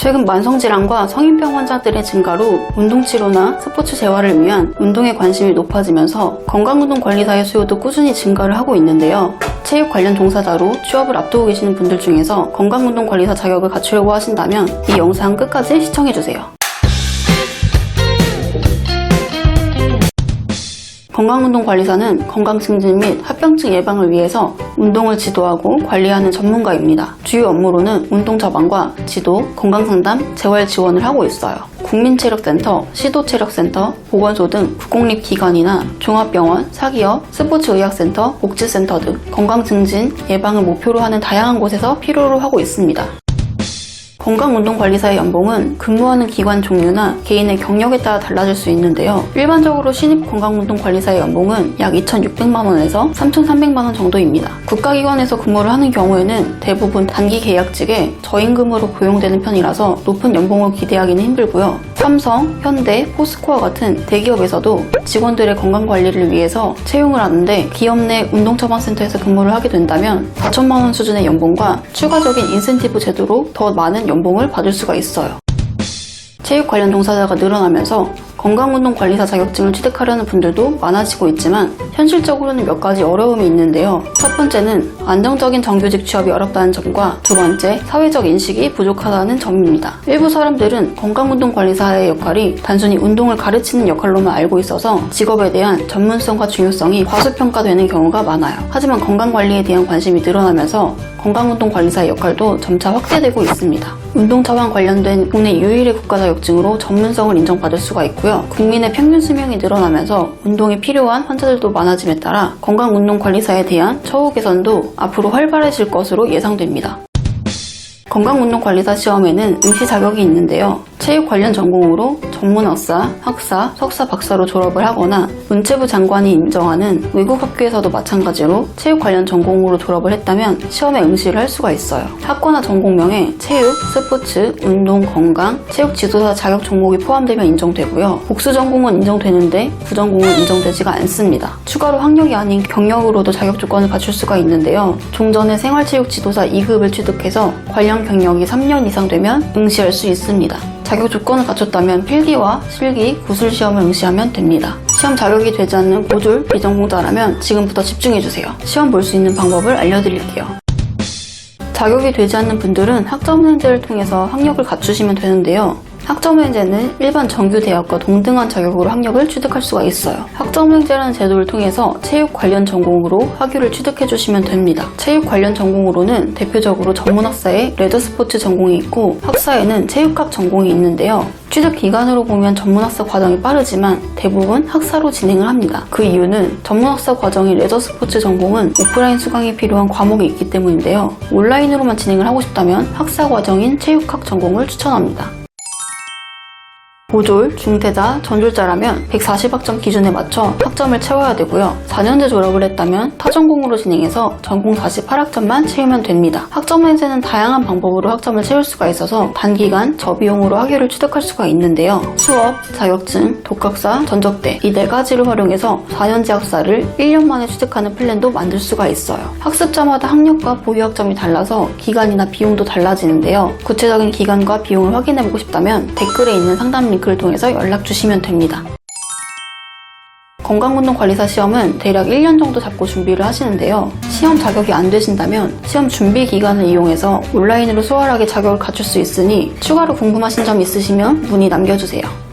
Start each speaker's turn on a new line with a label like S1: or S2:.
S1: 최근 만성질환과 성인병 환자들의 증가로 운동치료나 스포츠 재활을 위한 운동에 관심이 높아지면서 건강운동관리사의 수요도 꾸준히 증가를 하고 있는데요. 체육 관련 종사자로 취업을 앞두고 계시는 분들 중에서 건강운동관리사 자격을 갖추려고 하신다면 이 영상 끝까지 시청해주세요. 건강운동관리사는 건강증진 및 합병증 예방을 위해서 운동을 지도하고 관리하는 전문가입니다. 주요 업무로는 운동 처방과 지도, 건강상담, 재활 지원을 하고 있어요. 국민체력센터, 시도체력센터, 보건소 등 국공립기관이나 종합병원, 사기업, 스포츠의학센터, 복지센터 등 건강증진, 예방을 목표로 하는 다양한 곳에서 필요로 하고 있습니다. 건강운동관리사의 연봉은 근무하는 기관 종류나 개인의 경력에 따라 달라질 수 있는데요. 일반적으로 신입 건강운동관리사의 연봉은 약 2,600만원에서 3,300만원 정도입니다. 국가기관에서 근무를 하는 경우에는 대부분 단기 계약직에 저임금으로 고용되는 편이라서 높은 연봉을 기대하기는 힘들고요. 삼성, 현대, 포스코와 같은 대기업에서도 직원들의 건강관리를 위해서 채용을 하는데 기업 내 운동처방센터에서 근무를 하게 된다면 4천만원 수준의 연봉과 추가적인 인센티브 제도로 더 많은 연봉을 받을 수가 있어요. 체육 관련 종사자가 늘어나면서 건강운동관리사 자격증을 취득하려는 분들도 많아지고 있지만 현실적으로는 몇 가지 어려움이 있는데요. 첫 번째는 안정적인 정규직 취업이 어렵다는 점과 두 번째, 사회적 인식이 부족하다는 점입니다. 일부 사람들은 건강운동관리사의 역할이 단순히 운동을 가르치는 역할로만 알고 있어서 직업에 대한 전문성과 중요성이 과소평가되는 경우가 많아요. 하지만 건강관리에 대한 관심이 늘어나면서 건강운동관리사의 역할도 점차 확대되고 있습니다. 운동처방 관련된 국내 유일의 국가자격증으로 전문성을 인정받을 수가 있고요. 국민의 평균 수명이 늘어나면서 운동이 필요한 환자들도 많아짐에 따라 건강운동관리사에 대한 처우 개선도 앞으로 활발해질 것으로 예상됩니다. 건강운동관리사 시험에는 응시 자격이 있는데요. 체육 관련 전공으로 전문학사, 학사, 석사, 박사로 졸업을 하거나 문체부 장관이 인정하는 외국 학교에서도 마찬가지로 체육 관련 전공으로 졸업을 했다면 시험에 응시를 할 수가 있어요. 학과나 전공명에 체육, 스포츠, 운동, 건강, 체육 지도사 자격 종목이 포함되면 인정되고요. 복수 전공은 인정되는데 부전공은 인정되지가 않습니다. 추가로 학력이 아닌 경력으로도 자격 조건을 갖출 수가 있는데요. 종전에 생활체육 지도사 2급을 취득해서 관련 경력이 3년 이상 되면 응시할 수 있습니다. 자격 조건을 갖췄다면 필기와 실기, 구술 시험을 응시하면 됩니다. 시험 자격이 되지 않는 고졸, 비전공자라면 지금부터 집중해주세요. 시험 볼 수 있는 방법을 알려드릴게요. 자격이 되지 않는 분들은 학점은행제를 통해서 학력을 갖추시면 되는데요. 학점은행제는 일반 정규대학과 동등한 자격으로 학력을 취득할 수가 있어요. 학점은행제라는 제도를 통해서 체육 관련 전공으로 학위를 취득해주시면 됩니다. 체육 관련 전공으로는 대표적으로 전문학사에 레저스포츠 전공이 있고 학사에는 체육학 전공이 있는데요. 취득 기간으로 보면 전문학사 과정이 빠르지만 대부분 학사로 진행을 합니다. 그 이유는 전문학사 과정인 레저스포츠 전공은 오프라인 수강이 필요한 과목이 있기 때문인데요. 온라인으로만 진행을 하고 싶다면 학사 과정인 체육학 전공을 추천합니다. 고졸, 중퇴자, 전졸자라면 140학점 기준에 맞춰 학점을 채워야 되고요. 4년제 졸업을 했다면 타전공으로 진행해서 전공 48학점만 채우면 됩니다. 학점은행제는 다양한 방법으로 학점을 채울 수가 있어서 단기간 저비용으로 학위를 취득할 수가 있는데요. 수업, 자격증, 독학사, 전적대 이 4가지를 활용해서 4년제 학사를 1년 만에 취득하는 플랜도 만들 수가 있어요. 학습자마다 학력과 보유학점이 달라서 기간이나 비용도 달라지는데요. 구체적인 기간과 비용을 확인해보고 싶다면 댓글에 있는 상담 링크를 통해서 연락 주시면 됩니다. 건강운동관리사 시험은 대략 1년 정도 잡고 준비를 하시는데요. 시험 자격이 안 되신다면 시험 준비 기간을 이용해서 온라인으로 수월하게 자격을 갖출 수 있으니 추가로 궁금하신 점 있으시면 문의 남겨주세요.